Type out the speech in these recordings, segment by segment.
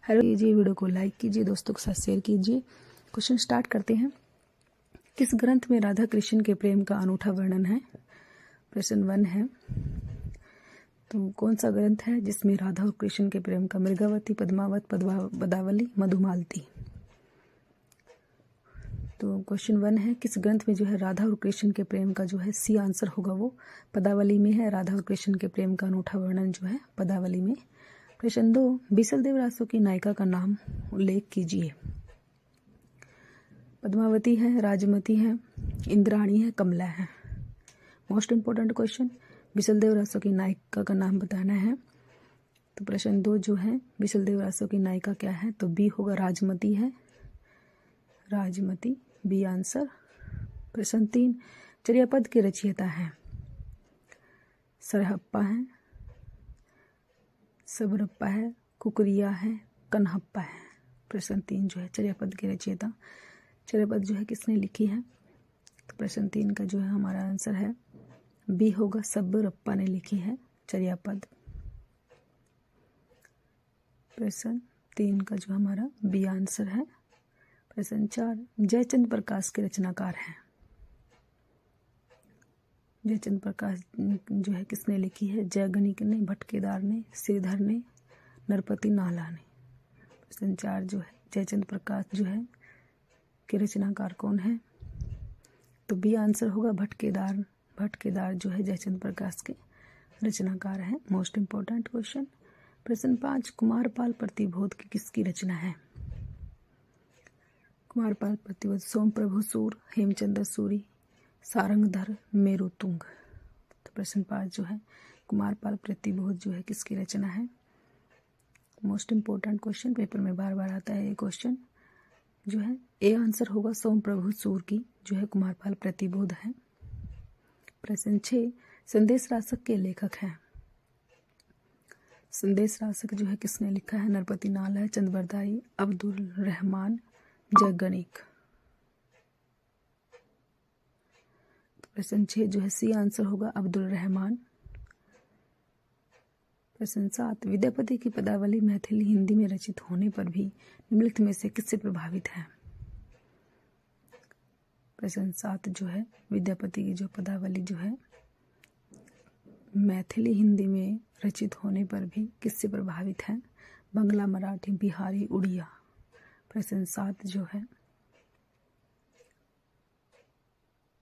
Hello कीजिए, video को like कीजिए, दोस्तों के साथ शेयर कीजिए। क्वेश्चन स्टार्ट करते हैं। किस ग्रंथ में राधा कृष्ण के प्रेम का अनूठा वर्णन है? प्रश्न 1 है। तो कौन सा ग्रंथ है जिसमें राधा और कृष्ण के प्रेम का? मृगावती, पद्मावत, पदावली, मधुमालती। तो क्वेश्चन 1 है, किस ग्रंथ में जो है राधा और कृष्ण के प्रेम का जो है सी आंसर होगा वो पदावली में है। राधा और कृष्ण के प्रेम का अनूठा वर्णन जो है पदावली में। प्रश्न 2, बीसलदेव रासो की नायिका का नाम उल्लेख कीजिए। पद्मावती है, राजमती है, इंद्राणी है, कमला है। Most important question, Bisaldev Raso की नायिका का नाम बताना है। तो प्रश्न 2 जो है, बीसलदेव रासो की नायिका क्या है? तो बी होगा, राजमती है, राजमती, बी आंसर। प्रश्न 3, चर्यापद के रचयिता है? सरहप्पा है, सबरप्पा है, कुकरिया है, कन्हप्पा है। प्रश्न 3 जो है, चर्यापद के रचयिता, चर्यापद जो है किसने लिखी है? तो प्रश्न 3 का जो है हमारा आंसर है बी होगा, सबरप्पा ने लिखी है चर्यापद। प्रश्न 3 का जो हमारा बी आंसर है। प्रश्न 4, जयचंद प्रकाश के रचनाकार हैं? जयचंद प्रकाश जो है किसने लिखी है? जयगणिक ने, भटकेदार ने, श्रीधर ने, नरपति नाला ने। प्रश्न 4 जो है, जयचंद प्रकाश जो है के रचनाकार कौन है? तो बी आंसर होगा, भटकेदार। भटकेदार जो है जयचंद प्रकाश के रचनाकार हैं। Most important question. प्रश्न 5, कुमारपाल प्रतिबोध की किसकी रचना है? कुमारपाल प्रतिबोध सोम प्रभु सूर, हेमचंद्र सूरी, सारंगधर, मेरुतुंग। तो प्रश्न 5 जो है, कुमारपाल प्रतिबोध जो है किसकी रचना है? मोस्ट इंपॉर्टेंट क्वेश्चन, पेपर में बार बार आता है ये क्वेश्चन जो है। ए आंसर होगा, सोम प्रभु सूर की जो है कुमारपाल प्रतिबोध है। प्रश्न 6, संदेश रासक के लेखक हैं? संदेश रासक जो है किसने लिखा है? नरपति नाल है, चंद्रबरदाई, अब्दुल रहमान, जयगणिक। प्रश्न 6 जो है सी आंसर होगा, अब्दुल रहमान। प्रश्न 7, विद्यापति की पदावली मैथिली हिंदी में रचित होने पर भी निम्नलिखित में से किससे प्रभावित है? प्रश्न 7 जो है, विद्यापति की जो पदावली जो है मैथिली हिंदी में रचित होने पर भी किससे प्रभावित है? बंगला, मराठी, बिहारी, उड़िया। प्रश्न 7 जो है,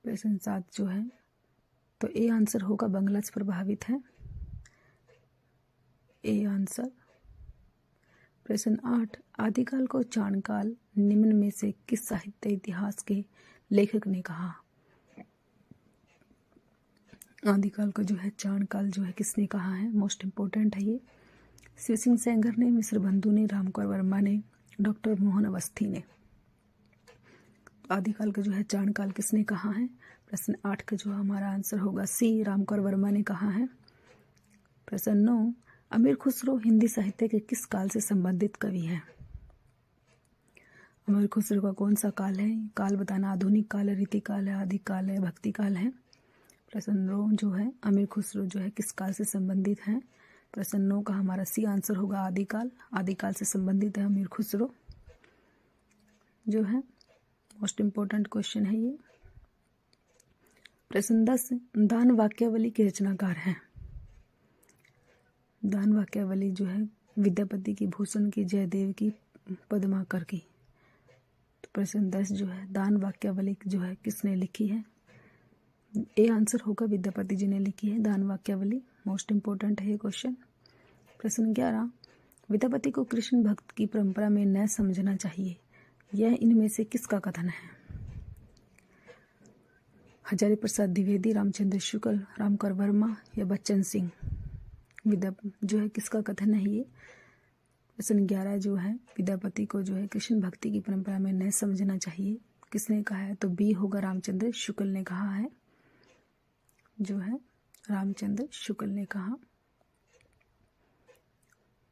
प्रश्न 7 जो है तो ए आंसर होगा, बंगला से प्रभावित है, ए आंसर। प्रश्न 8, आदिकाल को चाणकाल निम्न में से किस साहित्य इतिहास के लेखक ने कहा? आदिकाल को जो है चाणकाल जो है किसने कहा है? मोस्ट इंपॉर्टेंट है ये। शिव सिंह सेंगर ने, मिश्र बंधु ने, रामकुमार वर्मा ने, डॉक्टर मोहन अवस्थी ने। आदिकाल का जो है चाणकाल किसने कहा है? प्रश्न 8 का जो हमारा आंसर होगा सी, रामकुमार वर्मा ने कहा है। प्रश्न 9, अमीर खुसरो हिंदी साहित्य के किस काल से संबंधित कवि हैं? अमीर खुसरो का कौन सा काल है? काल बताना, आधुनिक काल है, रीति काल है, आदि काल है, भक्ति काल है। प्रश्न 9 जो है, अमीर खुसरो जो है किस काल से संबंधित हैं? प्रश्न 9 का हमारा सी आंसर होगा, आदिकाल। आदिकाल से संबंधित है अमीर खुसरो जो है। मोस्ट इंपॉर्टेंट क्वेश्चन है ये। प्रश्न 10, दान वाक्यावली के रचनाकार हैं? दान वाक्यावली जो है विद्यापति की, भूषण की, जयदेव की, पद्माकर की। तो प्रश्न 10 जो है, दान वाक्यावली जो है किसने लिखी है? ए आंसर होगा, विद्यापति जी ने लिखी है दान वाक्यावली। मोस्ट इंपॉर्टेंट है ये क्वेश्चन। प्रश्न 11, विद्यापति को कृष्ण भक्त की परंपरा में न समझना चाहिए, यह इनमें से किसका कथन है? हजारी प्रसाद द्विवेदी, रामचंद्र शुक्ल, रामकुमार वर्मा या बच्चन सिंह। जो है किसका कथन है ये? प्रश्न 11 जो है, विद्यापति को जो है कृष्ण भक्ति की परंपरा में न समझना चाहिए, किसने कहा है? तो बी होगा, रामचंद्र शुक्ल ने कहा है जो है, रामचंद्र शुक्ल ने कहा।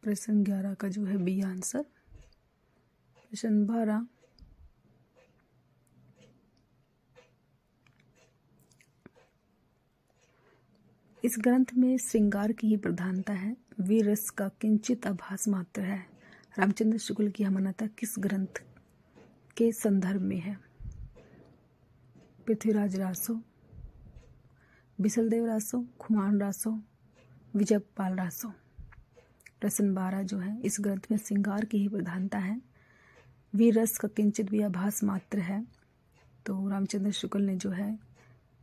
प्रश्न 11 का जो है बी आंसर। प्रश्न 12, इस ग्रंथ में श्रृंगार की ही प्रधानता है, वीर रस का किंचित आभास मात्र है, रामचंद्र शुक्ल की अमानता किस ग्रंथ के संदर्भ में है? पृथ्वीराज रासो, बिसलदेव रासो, खुमान रासो, विजयपाल रासो। प्रश्न 12 जो है, इस ग्रंथ में श्रृंगार की ही प्रधानता है, वीर रस का किंचित भी आभास मात्र है। तो रामचंद्र शुक्ल ने जो है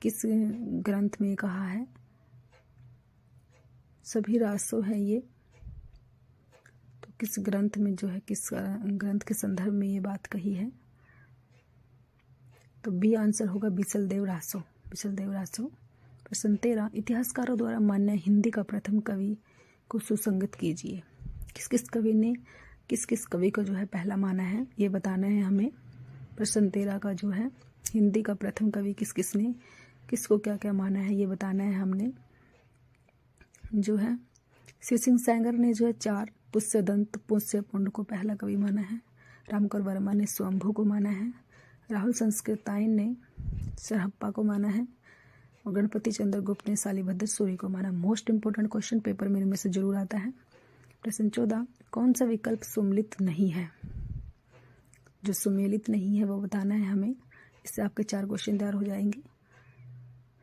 किस ग्रंथ में कहा है? सभी रासो है ये, तो किस ग्रंथ में जो है, किस ग्रंथ के संदर्भ में ये बात कही है? तो बी आंसर होगा बिसलदेव रासो, बिसलदेव रासो। प्रश्न 13, इतिहासकारों द्वारा मान्य हिंदी का प्रथम कवि को सुसंगत कीजिए। किस किस कवि ने किस किस कवि को जो है पहला माना है, ये बताना है हमें। प्रश्न 13 का जो है हिंदी का प्रथम कवि किस किस ने किसको क्या क्या माना है, ये बताना है हमने। जो है शिव सिंह सैंगर ने जो है 4 पुष्यदंत पुष्यपुंड को पहला कवि माना है। रामकर वर्मा ने स्वयंभू को माना है। राहुल संस्कृतायन ने सरहप्पा को माना है। और गणपति चंद्र गुप्त ने शालिभद्र सूरी को माना। मोस्ट इंपोर्टेंट क्वेश्चन पेपर में इनमें से जरूर आता है। प्रश्न 14, कौन सा विकल्प सुमेलित नहीं है? जो सुमेलित नहीं है वो बताना है हमें। इससे आपके 4 क्वेश्चन तैयार हो जाएंगे।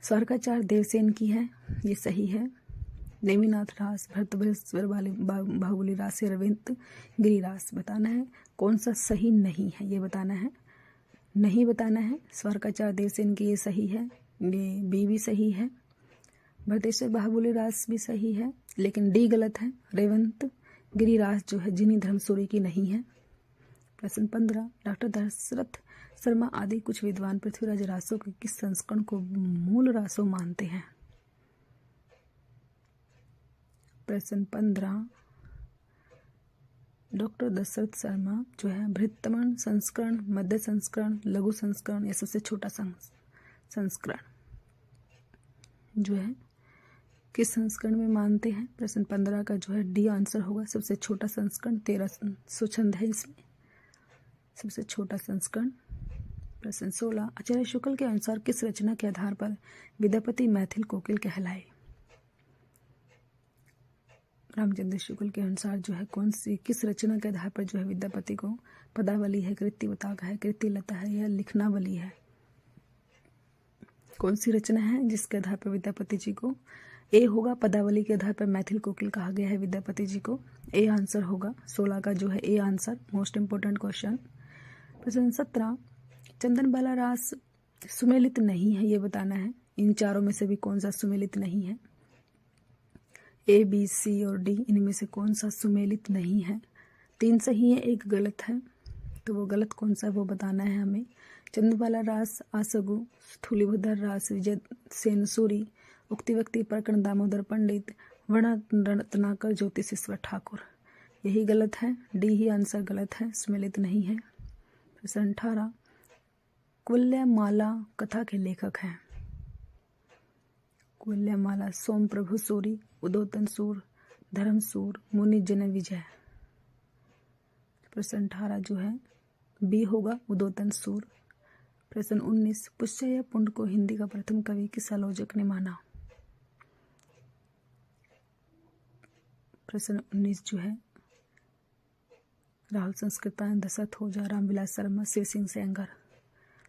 स्वर्गाचार देवसेन की है, ये सही है। नेमिनाथ रास, भरतभृश्वर बाहुबली रास, रविंद्र गिरिरास। बताना है कौन सा सही नहीं है, ये बताना है। नहीं बताना है। स्वर्गाचार देवसेन की ये सही है, ये बी भी सही है। भरतेश्वर बाहुबली रास भी सही है, लेकिन डी गलत है। रेवंत गिरिरास जो है जिनी धर्मसूरी की नहीं है। प्रश्न 15, डॉक्टर दशरथ शर्मा आदि कुछ विद्वान पृथ्वीराज रासों के किस संस्करण को मूल रासों मानते हैं? प्रश्न 15, डॉक्टर दशरथ शर्मा जो है बृहत्तम संस्करण, मध्य संस्करण, लघु संस्करण या सबसे छोटा संस्करण जो है किस संस्करण में मानते हैं? प्रश्न 15 का जो है डी आंसर होगा, सबसे छोटा संस्करण। 1300 छंद है इसमें, सबसे छोटा संस्करण। प्रश्न 16, आचार्य शुक्ल के अनुसार किस रचना के आधार पर विद्यापति मैथिल कोकिल कहलाए? रामचंद्र शुक्ल के अनुसार जो है कौन सी किस रचना के आधार पर जो है विद्यापति को, पदावली है, कृतिवताक है, कृतिलता है या लिखनावली है? कौन सी रचना है जिसके आधार पर विद्यापति जी को? ए होगा, पदावली के आधार पर मैथिल कोकिल कहा गया है विद्यापति जी को। ए आंसर होगा 16 का जो है A answer. Most important question. प्रश्न 17, चंदन बाला रास सुमेलित नहीं है, ये बताना है। इन चारों में से भी कौन सा सुमेलित नहीं है? ए, बी, सी और डी, इनमें से कौन सा सुमेलित नहीं है? 3 सही है, 1 गलत है, तो वो गलत कौन सा है वो बताना है हमें। चंद्रबाला रास आसगु, स्थूलीभद्र रास विजय सेन सूरी, उक्ति व्यक्ति प्रकरण दामोदर पंडित, वर्णरत्नाकर ज्योतिषेश्वर ठाकुर। यही गलत है, डी ही आंसर गलत है, सुमेलित नहीं है। प्रश्न 18, कुल्यमाला कथा के लेखक हैं? कुल्यमाला सोम प्रभु सूरी, उदोतन सूर, धर्मसूर, मुनि जन विजय। प्रश्न 18 जो है बी होगा, उदोतन सूर। प्रश्न 19, पुष्य या पुंड को हिंदी का प्रथम कवि किस आलोचक ने माना? प्रश्न 19 जो है राहुल संस्कृतायन, दशरथ ओझा, रामविलास शर्मा, शिव सिंह सैंगर।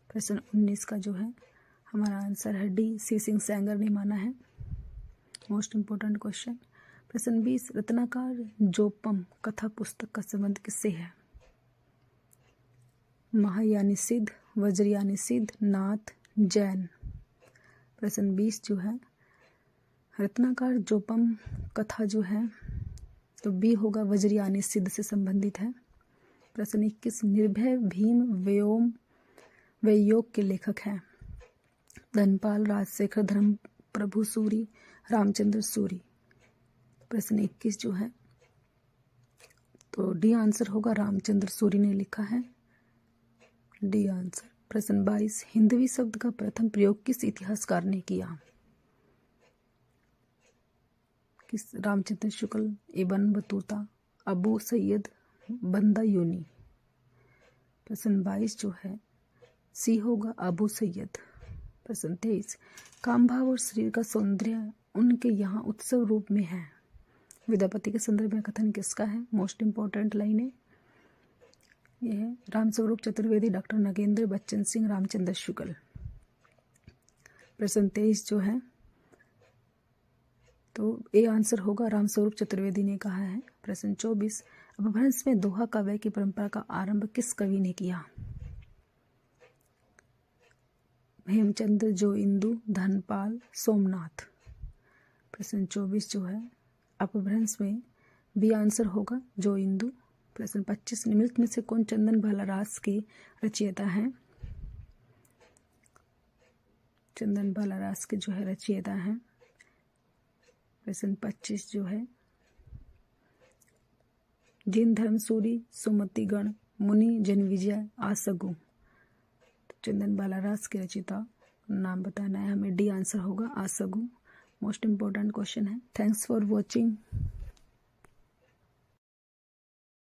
प्रश्न 19 का जो है हमारा आंसर है डी, शिव सिंह सैंगर ने माना है। Most important question. प्रश्न 20, रत्नाकर जोपम कथा पुस्तक का संबंध किससे है? महायानी सिद्ध, वज्रयानी सिद्ध, नाथ, जैन। प्रश्न 20 जो है रत्नाकर जोपम कथा जो है तो बी होगा, वज्रयानी सिद्ध से संबंधित है। प्रश्न 21, निर्भय भीम व्योम वयोग के लेखक हैं? धनपाल, राजशेखर, धर्म प्रभु सूरी, रामचंद्र सूरी। प्रश्न 21 जो है तो डी आंसर होगा, रामचंद्र सूरी ने लिखा है, डी आंसर। प्रश्न 22, हिंदवी शब्द का प्रथम प्रयोग किस इतिहासकार ने किया? किस? Ramchandra Shukla, Ibn Battuta, Abu Syed बंदायूनी। प्रश्न 22 जो है सी होगा, अबू सैयद। प्रश्न 23, काम भाव और शरीर का सौंदर्य उनके यहाँ उत्सव रूप में है। विद्यापति के संदर्भ में कथन किसका है? मोस्ट इंपोर्टेंट लाइन है, ये है रामस्वरूप चतुर्वेदी, डॉक्टर नगेंद्र बच्चन सिंह, रामचंद्र शुक्ल। प्रश्न 23 जो है तो ए आंसर होगा, रामस्वरूप चतुर्वेदी ने कहा है। प्रश्न 24 अपभ्रंश में दोहा काव्य की परंपरा का आरंभ किस कवि ने किया? हेमचंद्र, जो इंदु, धनपाल, सोमनाथ। प्रश्न 24 जो है अपभ्रंश में बी आंसर होगा, जो इंदु। प्रश्न 25 निम्नलिखित में से कौन चंदन भाला रास के रचयिता हैं? चंदन भाला रास के जो है रचयिता हैं। प्रश्न 25 जो है जिन धर्मसूरी, सुमतिगण, मुनि, जनविजय, आसगु। चंदन बाला रास के रचयिता नाम बताना है हमें, डी आंसर होगा, आसगु। मोस्ट इम्पोर्टेंट क्वेश्चन है। Thanks for watching.